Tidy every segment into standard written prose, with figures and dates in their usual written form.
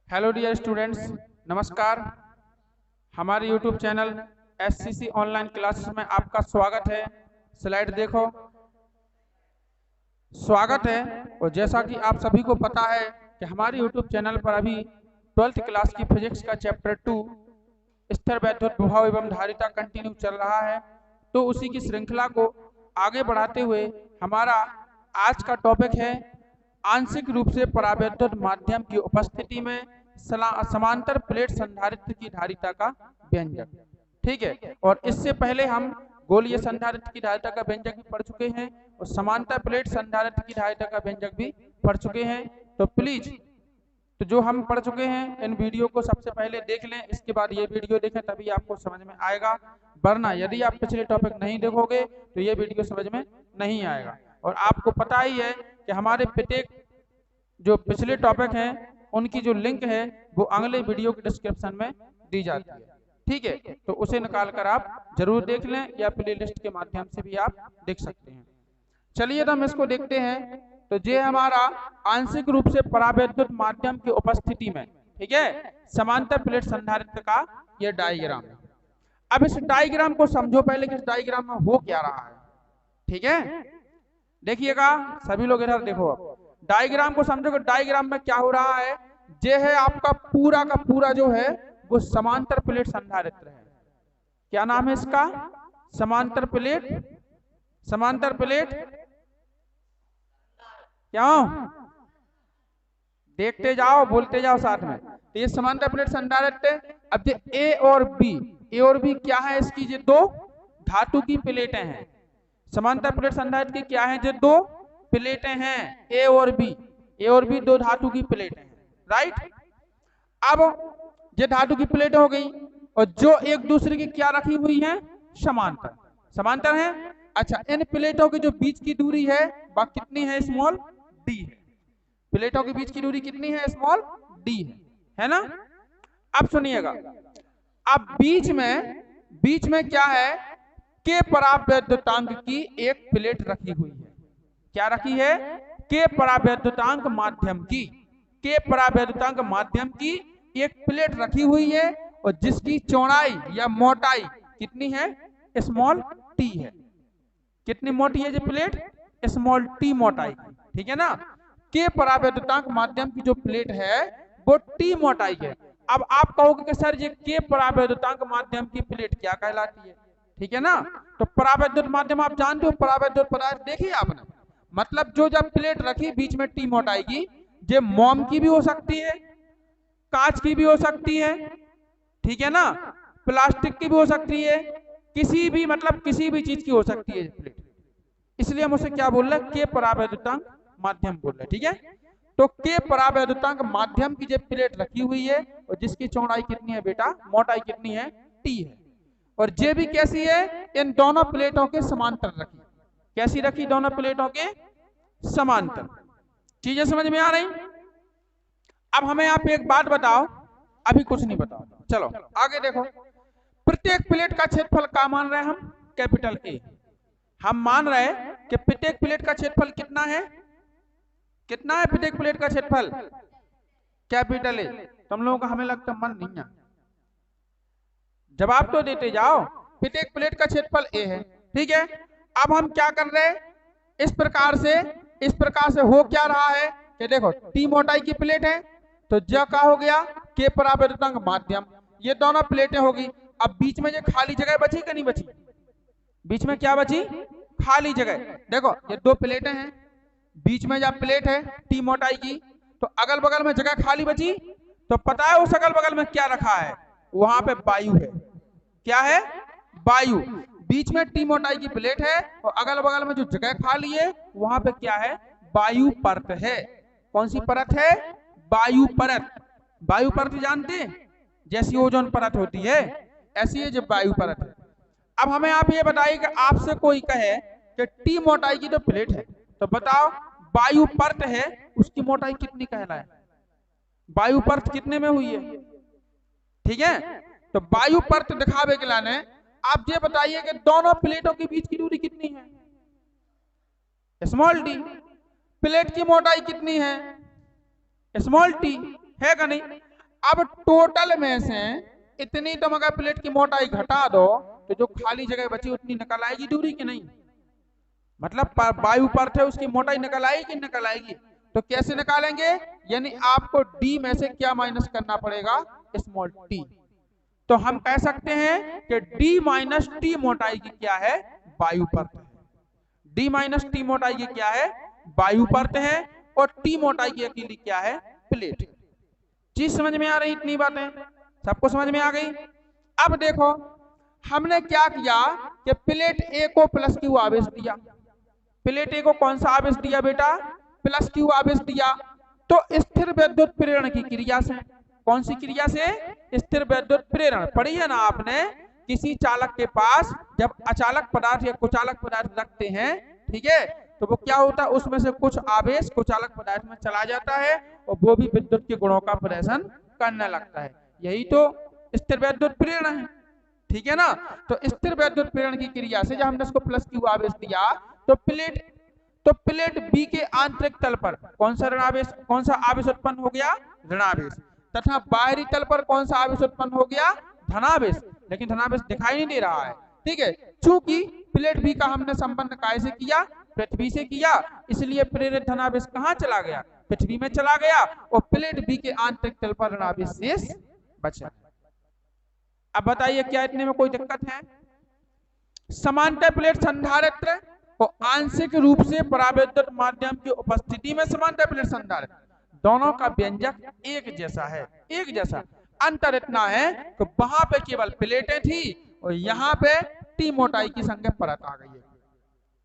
Hello dear students, नमस्कार। हमारे YouTube channel SCC online classes में आपका स्वागत है। स्लाइड देखो, स्वागत है। और जैसा कि आप सभी को पता है कि हमारे यूट्यूब चैनल पर अभी 12th क्लास की फिजिक्स का चैप्टर 2 स्थिर वैद्युत विभव एवं धारिता कंटिन्यू चल रहा है। तो उसी की श्रृंखला को आगे बढ़ाते हुए हमारा आज का टॉपिक है आंशिक रूप से परावैद्युत माध्यम की उपस्थिति में समांतर प्लेट संधारित्र की धारिता का व्यंजक। ठीक है, और इससे पहले हम गोलीय संधारित्र की धारिता का व्यंजक भी पढ़ चुके हैं और समांतर प्लेट संधारित्र की धारिता का व्यंजक भी पढ़ चुके हैं। तो प्लीज जो हम पढ़ चुके हैं इन वीडियो को सबसे पहले देख लें, इसके बाद ये वीडियो देखें, तभी आपको समझ में आएगा। वरना यदि आप पिछले टॉपिक नहीं देखोगे तो ये वीडियो समझ में नहीं आएगा। और आपको पता ही है कि हमारे प्रत्येक जो पिछले टॉपिक हैं उनकी जो लिंक है वो अगले वीडियो के डिस्क्रिप्शन में दी जाती है। ठीक है, तो उसे निकाल कर आप जरूर देख लें या प्ले लिस्ट के माध्यम से भी आप देख सकते हैं। चलिए तो हम इसको देखते हैं। तो ये हमारा आंशिक रूप से परावैद्युत माध्यम की उपस्थिति में, ठीक है, समांतर प्लेट संधारित्र का यह डायग्राम है। अब इस डायग्राम को समझो पहले कि इस डायग्राम में हो क्या रहा है। ठीक है, देखिएगा सभी लोग इधर देखो। अब डायग्राम को समझो कि डायग्राम में क्या हो रहा है। ये है आपका पूरा का पूरा जो है वो समांतर प्लेट संधारित्र है। क्या नाम है इसका? समांतर प्लेट। समांतर प्लेट क्यों? देखते जाओ, बोलते जाओ साथ में। तो ये समांतर प्लेट संधारित्र। अब ये ए और बी क्या है इसकी? ये दो धातु की प्लेटें हैं। समांतर प्लेट संधारित्र की क्या है? जो दो प्लेटें हैं, ए और बी दो धातु की प्लेटें हैं। राइट। अब ये धातु की प्लेट हो गई और जो एक दूसरे की क्या रखी हुई है? समांतर। समांतर है। अच्छा, इन प्लेटों के जो बीच की दूरी है वह कितनी है? स्मॉल डी है। प्लेटों के बीच की दूरी कितनी है? स्मॉल डी है ना। अब सुनिएगा, अब बीच में क्या है? के परावैद्युतांक की एक प्लेट रखी हुई है। क्या रखी है? के परावैद्युतांक माध्यम की, के परावैद्युतांक माध्यम की एक प्लेट रखी हुई है और जिसकी चौड़ाई या मोटाई कितनी है? स्मॉल टी है। कितनी मोटी है ये प्लेट? स्मॉल टी मोटाई की। ठीक है ना। के परावैद्युतांक माध्यम की जो प्लेट है वो टी मोटाई है। अब आप कहोगे कि सर ये के परावैद्युतांक माध्यम की प्लेट क्या कहलाती है? ठीक है ना। तो परावैद्युत माध्यम आप जानते हो, परावैद्युत पदार्थ देखिए आपने, मतलब जो जब प्लेट रखी बीच में टी मोटाई की, ये मोम की भी हो सकती है, कांच की भी हो सकती है, ठीक है ना, प्लास्टिक की भी हो सकती है, किसी भी मतलब किसी भी चीज की हो सकती है प्लेट। इसलिए हम उसे क्या बोल रहे हैं? के परावैद्युतांक माध्यम बोल रहे हैं। ठीक है, तो के परावैद्युतांक माध्यम की जो प्लेट रखी हुई है और जिसकी चौड़ाई कितनी है बेटा? मोटाई कितनी है? टी है। और ये भी कैसी है? इन दोनों प्लेटों के समांतर रखी। कैसी रखी? दोनों प्लेटों के समांतर। चीजें समझ में आ रही? अब हमें आप एक बात बताओ, अभी कुछ नहीं बताओ, चलो आगे देखो। प्रत्येक प्लेट का क्षेत्रफल क्या मान रहे हैं हम? Capital A. हम मान रहे हैं कि प्रत्येक प्लेट का क्षेत्रफल कितना है? कितना है प्रत्येक प्लेट का क्षेत्रफल? Capital A. तुम लोगों का हमें लगता मन नहीं है, जवाब तो देते जाओ। प्रत्येक प्लेट का क्षेत्रफल ए है। ठीक है, अब हम क्या कर रहे हैं? इस प्रकार से हो क्या रहा है कि देखो टी मोटाई की प्लेट है तो जो क्या हो गया? के परावैद्युतांक माध्यम। ये दोनों प्लेटें होगी। अब बीच में जो खाली जगह बची कि नहीं बची? बीच में क्या बची? खाली जगह। देखो ये दो प्लेटें हैं, बीच में जब प्लेट है टी मोटाई की, तो अगल बगल में जगह खाली बची। तो पता है उस अगल बगल में क्या रखा है? वहां पे वायु है। क्या है? वायु। बीच में टी मोटाई की प्लेट है और अगल बगल में जो जगह खाली है वहां पे क्या है? वायु परत है। कौन सी परत है? वायु परत। वायु परत जानते हैं? जैसी ओजोन परत होती है ऐसी है जो वायु परत है। अब हमें आप ये बताइए कि आपसे कोई कहे कि टी मोटाई की तो प्लेट है, तो बताओ वायु परत है उसकी मोटाई कितनी कहलाए? वायु परत कितने में हुई है? ठीक है, तो वायु परत दिखावे के लाने आप ये बताइए कि दोनों प्लेटों के बीच की दूरी कितनी है? Small D. प्लेट की मोटाई कितनी है? स्मॉल टी है का नहीं? अब टोटल में से इतनी तुम अगर प्लेट की मोटाई घटा दो तो जो खाली जगह बची उतनी निकल आएगी दूरी की नहीं, मतलब वायु पर्थ है उसकी मोटाई निकल आएगी कि निकल आएगी। तो कैसे निकालेंगे, यानी आपको डी में से क्या माइनस करना पड़ेगा, स्मॉल टी। तो हम कह सकते हैं कि डी माइनस टी मोटाई की क्या है, वायु पर्थ है। डी माइनस टी मोटाई की क्या है, वायु पर्थ है, और टी मोटाई की अकेली क्या है, प्लेट। चीज समझ में आ रही, इतनी बातें सबको समझ में आ गई। अब देखो हमने क्या किया कि प्लेट ए को प्लस क्यू आवेश दिया। प्लेट ए को कौन सा आवेश दिया बेटा, प्लस क्यू आवेश दिया। तो स्थिर विद्युत प्रेरण की क्रिया से, कौन सी क्रिया से, स्थिर विद्युत प्रेरण पढ़ी है ना आपने। किसी चालक के पास जब अचालक पदार्थ या कुचालक पदार्थ रखते हैं, ठीक है, तो वो क्या होता है, उसमें से कुछ आवेश कुचालक पदार्थ में चला जाता है और वो भी विद्युत के गुणों का प्रदर्शन करने लगता है। यही तो स्थिर विद्युत प्रेरण है, ठीक है ना। तो स्थिर विद्युत प्रेरण की क्रिया से जब हमने इसको प्लस क्यू आवेश दिया तो प्लेट बी के आंतरिक तल पर कौन सा ऋणावेश, कौन सा आवेश उत्पन्न हो गया, ऋणावेश, तथा बाहरी तल पर कौन सा आवेश उत्पन्न हो गया, धनावेश। लेकिन धनावेश दिखाई नहीं दे रहा है, ठीक है, चूंकि प्लेट बी का हमने संबंध काय से किया, पृथ्वी से किया, इसलिए प्रेरित धनावेश कहां चला गया, पृथ्वी में चला गया, और प्लेट बी के आंतरिक तल पर ऋणावेश शेष बचा। अब बताइए क्या इतने में कोई दिक्कत है। समांतर प्लेट संधारित्र और आंशिक रूप से परावैद्युत माध्यम की उपस्थिति में समांतर प्लेट संधारित्र दोनों का व्यंजक एक जैसा है, एक जैसा। अंतर इतना है कि वहां पे केवल प्लेटें थी और यहाँ पे टी मोटाई की संख्या परत आ गई है।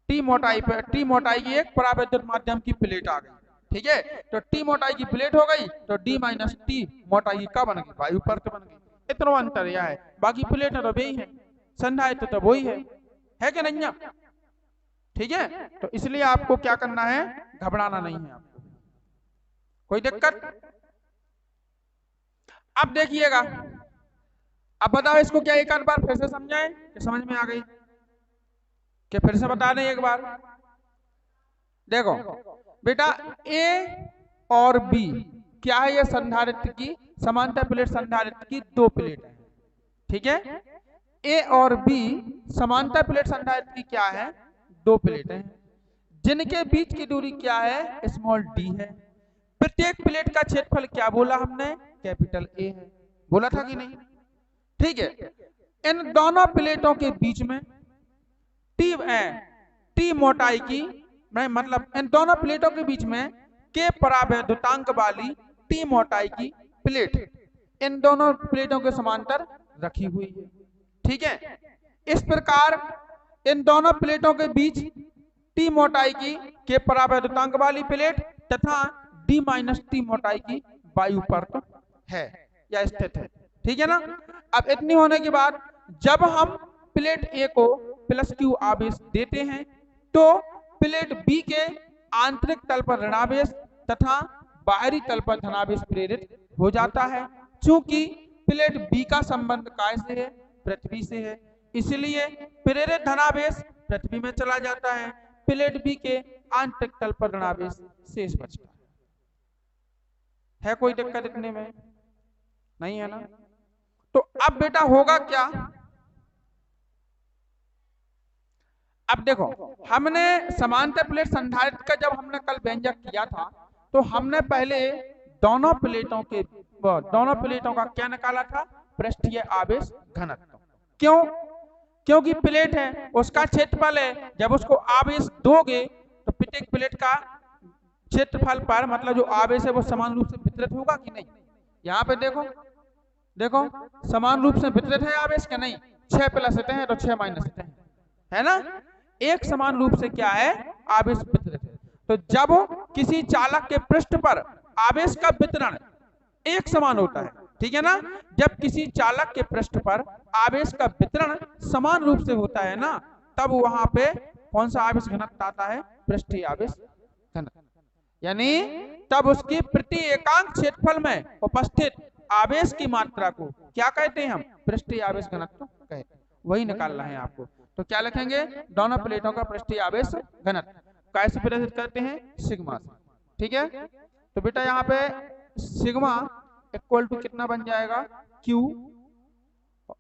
टी मोटाई की एक परावैद्युत माध्यम की प्लेट आ गई, ठीक है। तो टी मोटाई की प्लेट हो गई तो डी माइनस टी मोटाई की क्या बन गई, वायु पर्थ बन गई। इतना अंतर यह है, बाकी प्लेट तो वही है, संधारित्र तो वही है कि नहीं, ठीक है। तो इसलिए आपको क्या करना है, घबराना नहीं है आपको, कोई दिक्कत। अब देखिएगा, अब बताओ इसको क्या एक बार फिर से समझाएं कि समझ में आ गई, कि फिर से बता दें एक बार। देखो बेटा ए और बी क्या है, ये संधारित्र की समांतर प्लेट संधारित्र की दो प्लेट है, ठीक है। ए और बी समांतर प्लेट संधारित्र की क्या है, दो प्लेट हैं, जिनके बीच की दूरी क्या है, स्मॉल डी है। प्रत्येक प्लेट का क्षेत्रफल क्या बोला हमने, कैपिटल ए है, बोला था कि नहीं, ठीक है। इन दोनों प्लेटों के बीच में टी मोटाई की, मतलब इन दोनों प्लेटों के बीच में के परावैद्युतांक वाली टी मोटाई की प्लेट इन दोनों प्लेटों के समांतर रखी हुई है, ठीक है। इस प्रकार इन दोनों प्लेटों के बीच टी मोटाई की के परावैद्युतांक वाली प्लेट तथा डी माइनस टी मोटाई की वायु पर्थ है या स्थित है, ठीक है ना। अब इतनी होने के बाद जब हम प्लेट ए को प्लस क्यू आवेश देते हैं तो प्लेट बी के आंतरिक तल पर ऋणावेश तथा बाहरी तल पर धनावेश प्रेरित हो जाता है। चूंकि प्लेट बी का संबंध काय से है, पृथ्वी से है, इसलिए प्रेरित धनावेश पृथ्वी में चला जाता है, प्लेट बी के आंतरिक तल पर ऋणावेश शेष बचता है। कोई दिक्कत इतने में नहीं है ना। तो अब बेटा होगा क्या, अब देखो हमने समांतर प्लेट संधारित्र का जब हमने कल व्यंजक किया था तो हमने पहले दोनों प्लेटों का क्या निकाला था, पृष्ठीय आवेश घनत्व। क्यों, क्योंकि प्लेट है उसका क्षेत्रफल है, जब उसको आवेश दोगे तो प्रत्येक प्लेट का क्षेत्रफल पर मतलब जो आवेश है वो समान रूप से वितरित होगा कि नहीं। यहाँ पे देखो समान रूप से वितरित है आवेश क्या नहीं, 6 प्लस है तो 6 माइनस है ना, एक समान रूप से क्या है, आवेश वितरित है। तो जब किसी चालक के पृष्ठ पर आवेश का वितरण एक समान होता है, ठीक है ना, जब किसी चालक के पृष्ठ पर आवेश का वितरण समान रूप से होता है ना, तब वहां पे कौन सा आवेश घनत्व आता है, पृष्ठीय आवेश घनत्व। यानी तब उसकी प्रति एकांक क्षेत्रफल में उपस्थित आवेश की मात्रा को क्या कहते हैं हम, पृष्ठीय आवेश घनत्व कहते हैं। वही निकालना है आपको। तो क्या लिखेंगे, दोनों प्लेटों का पृष्ठीय आवेश घनत्व कैसे प्रदर्शित करते हैं, सिग्मा से, ठीक है। तो बेटा यहाँ पे सिग्मा इक्वल टू कितना बन जाएगा, क्यू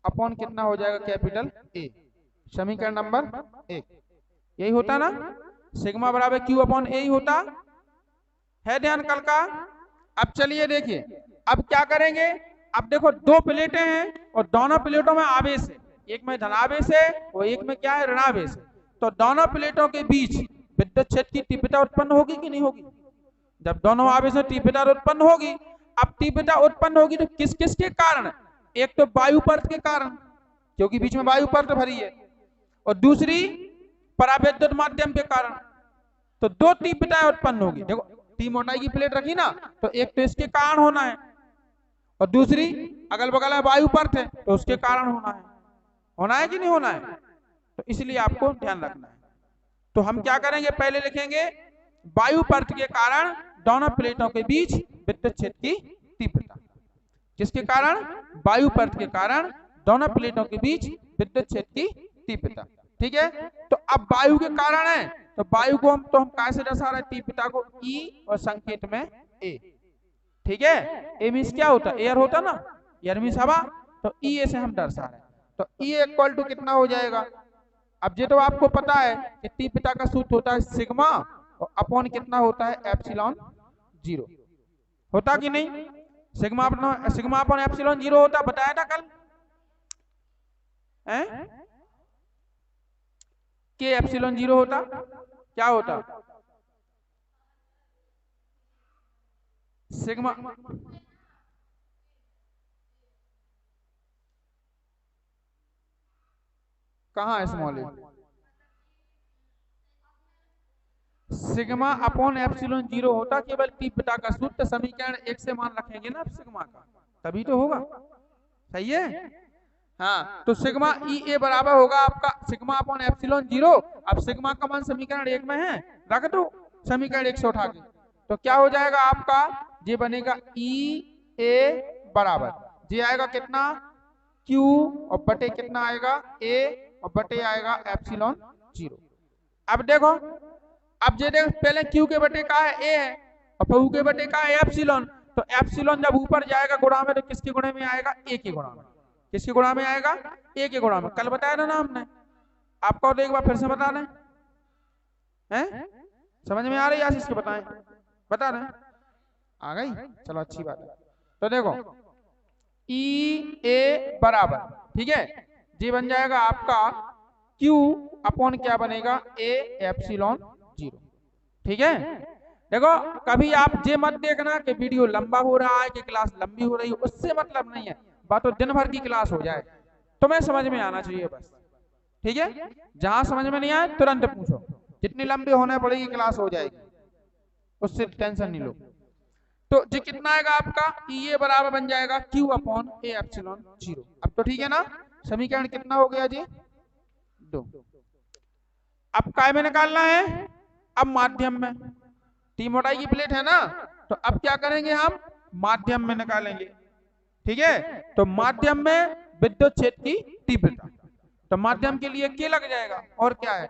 अपॉन कितना हो जाएगा, कैपिटल ए। समीकरण नंबर 1 यही होता ना, सिग्मा बराबर क्यू अपॉन ए ही होता है, ध्यान कल का। अब चलिए देखिए, अब क्या करेंगे, अब देखो दो प्लेटें हैं और दोनों प्लेटों में आवेश है, एक में धनावेश है और एक में क्या है, ऋणावेश है। तो दोनों प्लेटों के बीच विद्युत क्षेत्र की तीव्रता उत्पन्न होगी कि नहीं होगी? जब दोनों आवेश में तीव्रता उत्पन्न होगी, अब तीव्रता उत्पन्न होगी तो किस किस के कारण? एक तो वायु परत के कारण, क्योंकि बीच में वायु परत भरी है, और दूसरी परावैद्युत माध्यम के कारण। तो दो तीव्रताएं उत्पन्न होगी। देखो टी मोटाई की प्लेट रखी ना, तो एक तो इसके कारण होना है और दूसरी अगल बगल में वायु परत है तो उसके कारण होना है कि नहीं होना है? तो इसलिए आपको ध्यान रखना है। तो हम क्या करेंगे, पहले लिखेंगे वायु परत के कारण दोनों प्लेटों के बीच विद्युत क्षेत्र की तीव्रता। किसके कारण? वायु परत के कारण दोनों प्लेटों के बीच विद्युत क्षेत्र की तीव्रता। ठीक है, तो अब वायु के कारण है तो वायु को हम कैसे दर्शा रहे हैं, तीव्रता को ई और संकेत में ए। ठीक है, ए मीन्स क्या होता है, एयर होता ना, एयर मीन्स हवा, तो ई ए से हम दर्शा रहे हैं। तो ई इक्वल टू कितना हो जाएगा? अब ये तो आपको पता है कि तीव्रता का सूत्र होता है सिग्मा और अपॉन कितना होता है, एप्सिलॉन 0 होता कि नहीं? सिग्मा अपॉन एप्सिलॉन 0 होता, बताया था कल के एप्सिलॉन 0 होता, क्या होता? सिग्मा कहाँ है स्मॉल ए? सिग्मा अपॉन एप्सिलॉन 0 होता केवल तीव्रता का सूत्र, समीकरण 1 से मान रखेंगे ना सिग्मा का, तभी तो होगा। सही है, हाँ। तो सिग्मा ई ए बराबर होगा आपका सिग्मा अपॉन एप्सिलॉन 0। अब सिग्मा का मान समीकरण 1 में है, रख दो समीकरण 1 से उठा के, तो क्या हो जाएगा आपका, ये बनेगा ई ए बराबर, ये आएगा कितना, क्यू और बटे कितना आएगा, ए और बटे आएगा एप्सिलॉन 0। अब देखो, अब ये देखो पहले क्यू के बटे का है, ए है, और फिर के बटे का है एप्सिलॉन। तो एप्सिलॉन जब ऊपर जाएगा गुणा में तो किसके गुणे में आएगा, ए के गुणा में। किसके गुणा में आएगा, ए के गुणा में। कल बताया था ना हमने आपको, तो एक बार फिर से बता दें, हैं समझ में आ रही है? आशीष के बताएं, बता रहे आ गई, चलो अच्छी बात है। तो देखो ई ए बराबर, ठीक है, जी बन जाएगा आपका क्यू अपॉन क्या बनेगा, ए एप्सिलॉन 0। ठीक है, देखो कभी आप ये मत देखना कि वीडियो लंबा हो रहा है कि क्लास लंबी हो रही है, उससे मतलब नहीं है, बात तो दिन भर की क्लास हो जाए, तुम्हें समझ में आना चाहिए बस। ठीक है, जहां समझ में नहीं आए तुरंत पूछो, जितनी लंबी होने पड़ेगी क्लास हो जाएगी, उससे टेंशन नहीं लो। तो ये कितना आएगा आपका, ये बराबर बन जाएगा क्यू अपॉन ए एप्सिलॉन 0। अब तो ठीक है ना, समीकरण कितना हो गया जी, 2। अब काय में निकालना है, अब माध्यम में, टी मोटाई की प्लेट है ना, तो अब क्या करेंगे हम, माध्यम में निकालेंगे। ठीक है, तो माध्यम में विद्युत क्षेत्र की तीव्रता, तो माध्यम के लिए के लग जाएगा और क्या है,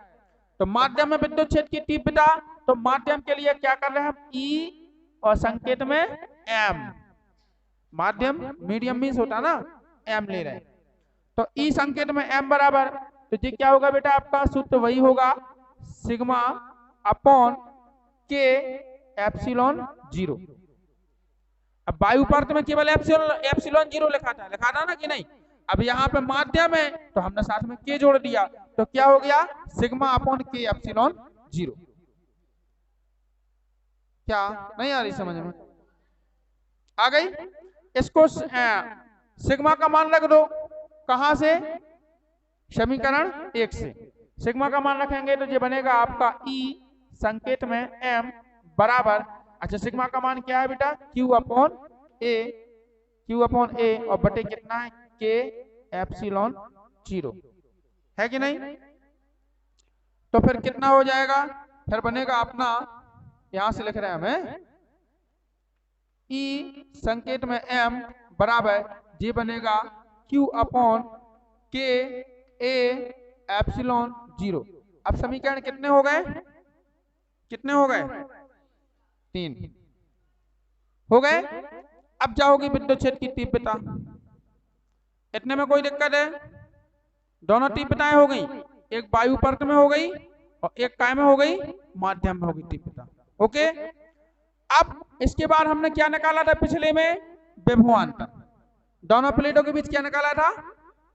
तो माध्यम में विद्युत क्षेत्र की तीव्रता, तो माध्यम के लिए क्या कर रहे हैं हम, ई और संकेत में एम, माध्यम मीडियम मीन्स होता ना, एम ले रहे हैं, तो ई संकेत में एम बराबर, तो ये क्या होगा बेटा आपका सूत्र वही होगा, सिग्मा अपॉन के एप्सिलॉन 0। अब वायु परत में केवल एप्सिलॉन 0 लिखा था ना कि नहीं, अब यहाँ पे माध्यम है तो हमने साथ में के जोड़ दिया, तो क्या हो गया, सिग्मा अपॉन के एप्सिलॉन 0। क्या नहीं आ रही समझ में, आ गई? इसको सिग्मा का मान रख दो, कहां से, समीकरण 1 से सिग्मा का मान रखेंगे तो ये बनेगा आपका ई संकेत में एम बराबर, अच्छा सिग्मा का मान क्या है बेटा, क्यू अपॉन ए और बटे कितना है, के एप्सिलॉन 0 है कि नहीं? तो फिर कितना हो जाएगा, फिर बनेगा अपना, यहां से लिख रहे हैं हमें, ई संकेत में एम बराबर, ये बनेगा क्यू अपॉन के ए एप्सिलॉन 0। अब समीकरण कितने हो गए, कितने हो गए, 3 हो गए। अब जाओगी विद्युत क्षेत्र की तीव्रता, इतने में कोई दिक्कत है? दोनों तीव्रताएं हो गई, एक वायु परत में हो गई और एक काय में हो गई, माध्यम में हो गई तीव्रता। ओके, अब इसके बाद हमने क्या निकाला था पिछले में? विभवांतर। दोनों प्लेटों के बीच क्या निकाला था?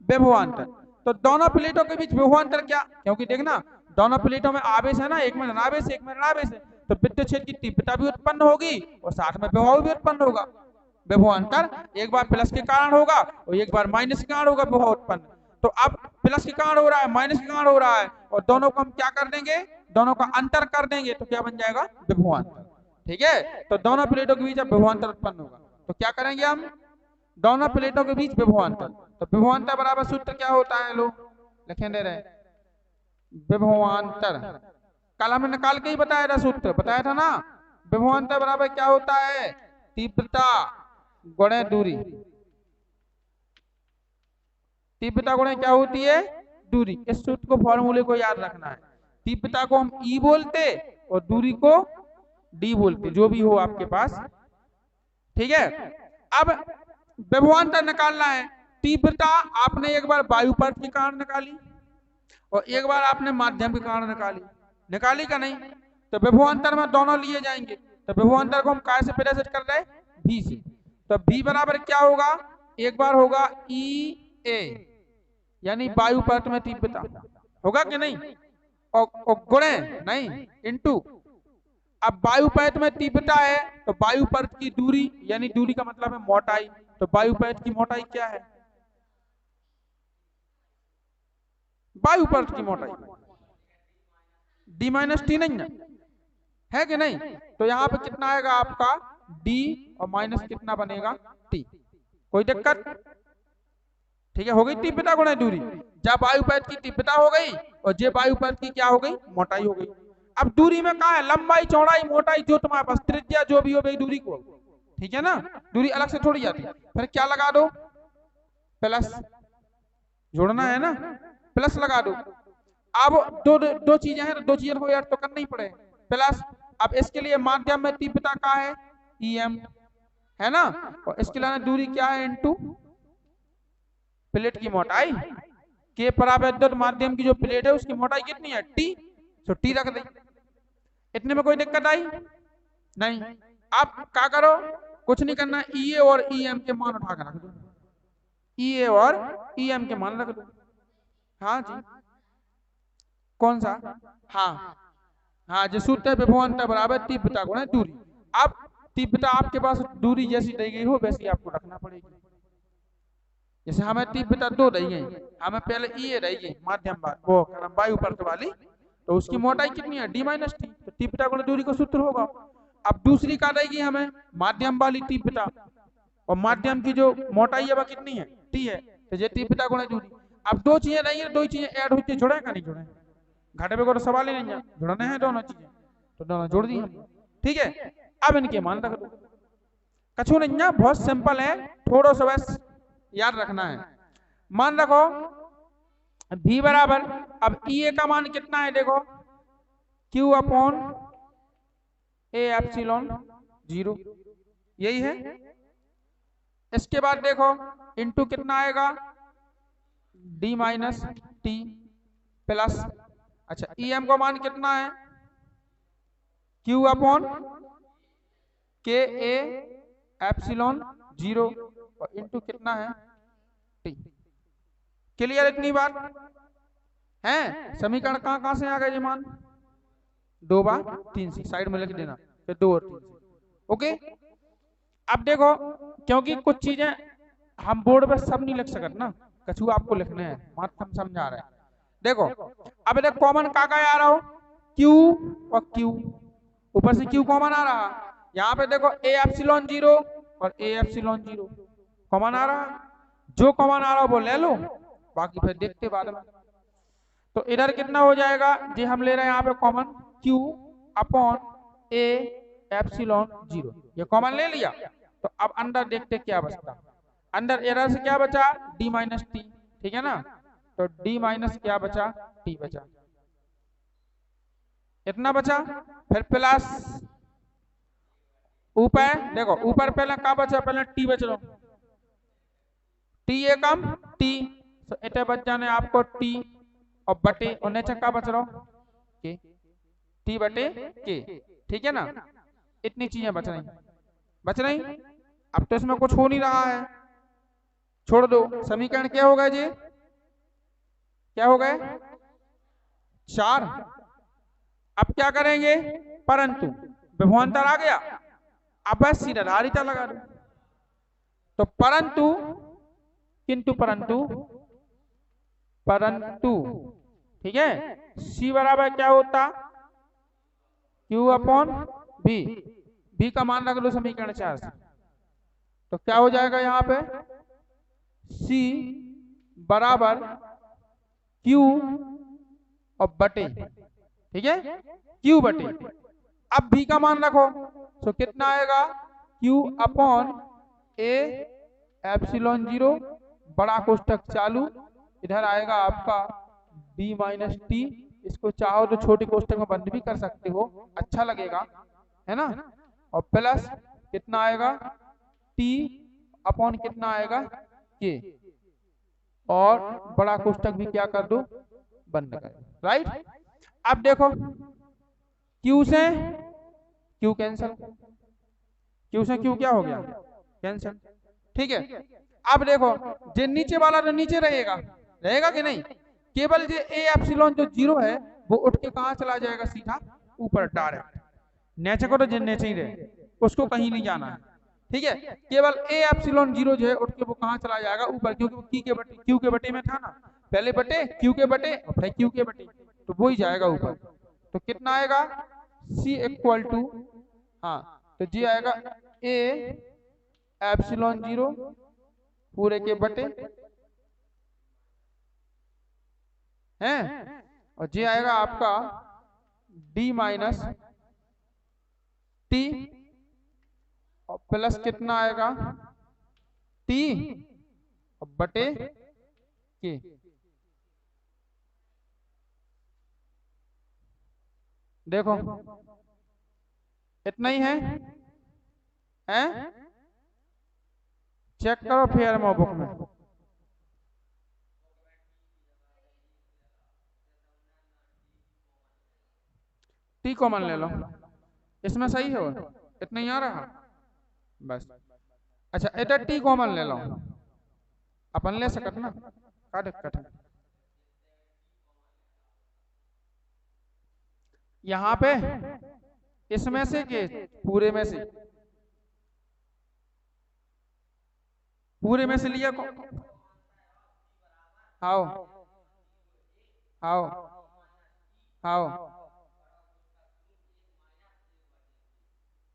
विभवांतर। तो दोनों प्लेटों के बीच विभवांतर क्या, क्योंकि देखना दोनों प्लेटों में आवेश है ना, एक में धनावेश एक में ऋणावेश है, तो विद्युत क्षेत्र की तीव्रता भी उत्पन्न होगी और साथ में विभव भी उत्पन्न होगा। विभवांतर एक बार प्लस के कारण होगा और एक बार माइनस के कारण होगा विभव उत्पन्न। तो अब प्लस के कारण हो रहा है, माइनस के कारण हो रहा है, और दोनों को हम क्या कर देंगे? दोनों का अंतर कर देंगे, तो क्या बन जाएगा? विभवांतर। ठीक है, तो दोनों प्लेटों के बीच अब विभवांतर उत्पन्न होगा, तो क्या करेंगे हम? दोनों प्लेटों के बीच विभवांतर। तो विभवांतर बराबर सूत्र क्या होता है? लोग लिखें दे रहे, विभवांतर कल हमने निकाल के ही बताया था, सूत्र बताया था ना। विभवांतर बराबर क्या होता है? तीव्रता गुणे दूरी। तीव्रता गुणे क्या होती है? दूरी। इस सूत्र को, फॉर्मूले को याद रखना है। तीव्रता को हम ई बोलते और दूरी को डी बोलते, जो भी हो आपके पास। ठीक है, अब विभवांतर निकालना है। तीव्रता आपने एक बार वायु परत के कारण निकाली और एक बार आपने माध्यम के कारण निकाली, निकाली का नहीं? तो विभवांतर में दोनों लिए जाएंगे, तो विभवांतर को हम काय से प्रदर्शित कर रहे हैं? भी से। तो भी बराबर क्या होगा? एक बार होगा ई ए, यानी वायु परत में तीव्रता, होगा कि नहीं? और गुणे नहीं, इनटू। अब वायु परत में तीव्रता है तो वायु परत की दूरी, यानी दूरी का मतलब है मोटाई, तो वायु परत की मोटाई क्या है? वायु परत की मोटाई डी माइनस टी, नहीं है कि नहीं? तो यहाँ पे कितना आएगा आपका? डी और माइनस कितना बनेगा? टी। कोई दिक्कत? ठीक है, हो गई तीव्रता गुणे दूरी। जब वायु परत की तीव्रता हो गई और जे वायु परत की क्या हो गई? मोटाई हो गई। अब दूरी में कहा है? लंबाई चौड़ाई मोटाई, जो तुम्हारे पास त्रिज्या जो भी हो गई दूरी को, ठीक है ना? दूरी अलग से थोड़ी जाती है। फिर क्या लगा दो? प्लस, जोड़ना है ना, प्लस लगा दो। अब दो चीजें हैं तो दो चीजों को ऐड तो करना ही पड़ेगा, प्लस। अब इसके लिए माध्यम में तीव्रता का है? EM है ना, और इसके लिए दूरी क्या है? इनटू प्लेट की मोटाई के परावैद्युत माध्यम की जो प्लेट है उसकी मोटाई कितनी है? T, तो T रख दे। इतने में कोई दिक्कत आई? नहीं। अब क्या करो? कुछ नहीं करना, EA और EM के मान उठा कर रख दो, EA और EM के मान रख दो। हाँ जी, कौन सा? हाँ जो सूत्र है विभवांतर बराबर तीव्रता गुणे दूरी। अब तीव्रता आपके पास दूरी जैसी दी गई हो वैसी आपको रखना पड़ेगी। जैसे हमें तीव्रता 2 दी गई, हमें पहले EA रही गई माध्यम वो वायु परत वाली, तो उसकी मोटाई कितनी है? डी माइनस टी, तो तीव्रता गुणे दूरी का सूत्र होगा। अब दूसरी का देगी हमें माध्यम वाली तीव्रता, और माध्यम की जो मोटाई है वह कितनी है? टी है, तो ये तीव्रता गुणे दूरी। अब दो चीजें नहीं है, दो चीजें ऐड होती है, जुड़े का नहीं जुड़े? घाटे पे को तो सवाल ही नहीं है, जुड़ने हैं दोनों चीजें, तो दोनों जोड़ दी हमने। ठीक है, अब इनके मान रख दो। कछु नहीं है, बहुत सिंपल है, थोड़ा सा बस याद रखना है। मान रखो V बराबर, अब EA का मान कितना है? देखो Q अपॉन A एप्सिलॉन 0, यही है। इसके बाद देखो इनटू कितना आएगा? D माइनस टी प्लस, अच्छा EM का मान कितना है? Q upon K A epsilon 0 और इनटू कितना है? T। क्लियर इतनी बात है? समीकरण कहां से आ गए ये मान? 2 बार 3 से साइड में लिख देना, फिर 2 और 3 से। ओके, अब देखो क्योंकि कुछ चीजें हम बोर्ड पे सब नहीं लिख सकते ना, कछु आपको लिखने हैं, मात्र हम समझा रहे हैं। देखो अब देखो कॉमन का आ रहा हो? Q और Q, ऊपर से Q कॉमन आ रहा, यहाँ पे देखो A एप्सिलॉन 0 और A एप्सिलॉन 0 कॉमन आ रहा, जो कॉमन आ रहा हो वो ले लो, बाकी फिर देखते बाद में। तो इधर कितना हो जाएगा जी? हम ले रहे हैं यहाँ पे common Q upon A epsilon 0, ये कॉमन ले लिया। तो अब अंदर देखते क्या बचता, अंदर एरर से क्या बचा? D माइनस टी, ठीक है ना? तो D माइनस क्या बचा? T बचा, इतना बचा। फिर प्लस ऊपर देखो, ऊपर पहले क्या बचा, पहले टी बच रहा, टी एकम टी, तो इतने बच जाने आपको टी और बटे, और नीचे क्या बच रहा के, टी बटे के, ठीक है ना। इतनी चीजें बच रही। अब तो इसमें कुछ हो नहीं रहा है, छोड़ दो। समीकरण क्या होगा जी, क्या हो गए 4। अब क्या करेंगे, परंतु विभवांतर आ गया, अब बस सीधा धारिता लगा दो। तो परंतु, किंतु परंतु, परंतु, ठीक है, C बराबर क्या होता, Q अपॉन V, V का मान रख लो समीकरण 4 से। तो क्या हो जाएगा यहाँ पे, C बराबर Q और बटे, ठीक है, Q बटे। अब V का मान रखो, तो कितना आएगा, Q अपॉन A एप्सिलॉन 0 बड़ा कोष्टक चालू, इधर आएगा आपका B माइनस टी, इसको चाहो तो छोटे कोष्टक में बंद भी कर सकते हो, अच्छा लगेगा, है ना। और प्लस कितना आएगा, T अपॉन कितना आएगा K, और बड़ा कोष्टक भी क्या कर दो, बंद कर दो, राइट। अब देखो Q से Q कैंसिल, Q से Q क्या हो गया, कैंसिल, ठीक है। अब देखो जो नीचे वाला तो नीचे रहेगा, रहेगा कि नहीं, केवल जो ए एप्सिलॉन जो 0 है वो उठ के कहाँ चला जाएगा, सीधा ऊपर डायरेक्ट, नीचे को तो नीचे ही रहे, उसको कहीं नहीं जाना है, ठीक है। केवल ए एप्सिलॉन 0 जो है उठ के वो कहाँ चला जाएगा, ऊपर, क्योंकि वो क्यू के बटे में था ना, पहले बटे क्यू के बटे और फिर क्यू के बटे, तो वो ही जाएगा ऊपर। तो कितना आएगा, C इक्वल टू, हाँ तो जी आएगा ए एप्सिलॉन 0 पूरे के बटे हैं, और जे आएगा आपका D माइनस टी, और प्लस कितना आएगा T और बटे के। देखो इतना ही है, हैं? चेक करो फेयर में बुक में, टी कॉमन ले लो, इसमें सही है, इतना ही आ रहा बस। अच्छा इधर टी कॉमन ले लो, अपन ले सकत ना, क्या दिक्कत है। यहाँ पे इसमें से के पूरे में से, पूरे में से लिया आओ आओ आओ,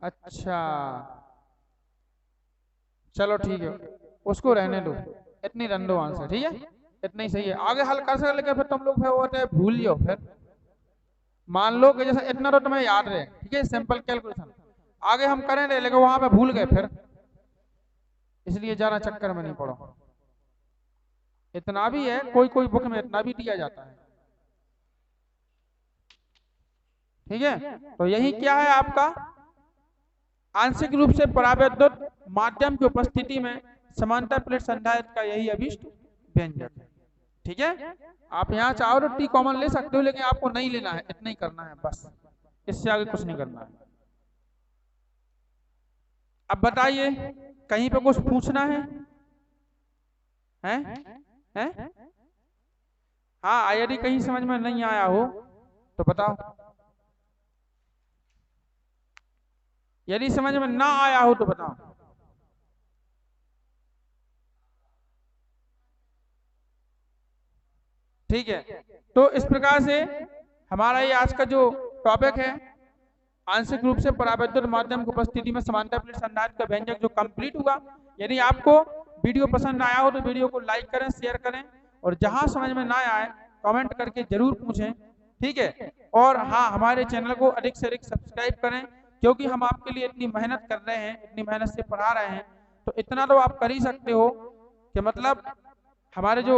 अच्छा चलो ठीक है, उसको रहने दो, इतनी रन दो आंसर, ठीक है, इतना ही सही है। आगे हल कर सकते, लेकिन फिर तुम लोग फिर वो भूल जाओ, फिर मान लो कि जैसे इतना तो तुम्हें याद रहे, ठीक है, सिंपल कैलकुलेशन आगे हम करें रहे, लेकिन वहां पे भूल गए फिर, इसलिए ज्यादा चक्कर में नहीं पड़ो। इतना भी है, कोई कोई बुक में इतना भी दिया जाता है, ठीक है। तो यही क्या है आपका, आंशिक रूप से परावैद्युत माध्यम की उपस्थिति में समांतर प्लेट संधारित्र का यही अभिष्ट व्यंजक है, ठीक है। आप यहाँ चाहो तो टी कॉमन ले सकते हो, लेकिन आपको नहीं लेना है, इतना ही करना है बस, इससे आगे कुछ नहीं करना है। अब बताइए कहीं पे कुछ पूछना है, हैं? हाँ यदि कहीं समझ में नहीं आया हो तो बताओ, यदि समझ में ना आया हो तो बताओ। ठीक है, तो इस प्रकार से हमारा ये आज का जो टॉपिक है, आंशिक रूप से परावैद्युत माध्यम की उपस्थिति में समांतर प्लेट संधारित्र का व्यंजक, जो कंप्लीट हुआ। यदि आपको वीडियो पसंद आया हो तो वीडियो को लाइक करें, शेयर करें, और जहां समझ में ना आए कमेंट करके जरूर पूछें, ठीक है। और हाँ, हमारे चैनल को अधिक से अधिक सब्सक्राइब करें, क्योंकि हम आपके लिए इतनी मेहनत कर रहे हैं, इतनी मेहनत से पढ़ा रहे हैं, तो इतना तो आप कर ही सकते हो कि मतलब हमारे जो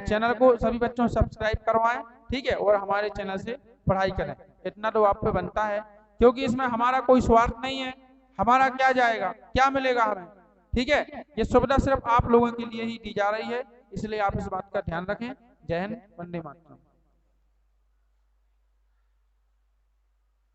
चैनल को सभी बच्चों सब्सक्राइब करवाएं, ठीक है, और हमारे चैनल से पढ़ाई करें, इतना तो आप पे बनता है, क्योंकि इसमें हमारा कोई स्वार्थ नहीं है, हमारा क्या जाएगा, क्या मिलेगा हमें। ठीक है, ये सुविधा सिर्फ आप लोगों के लिए ही दी जा रही है, इसलिए आप इस बात का ध्यान रखें। जय हिंद, वंदे मातरम।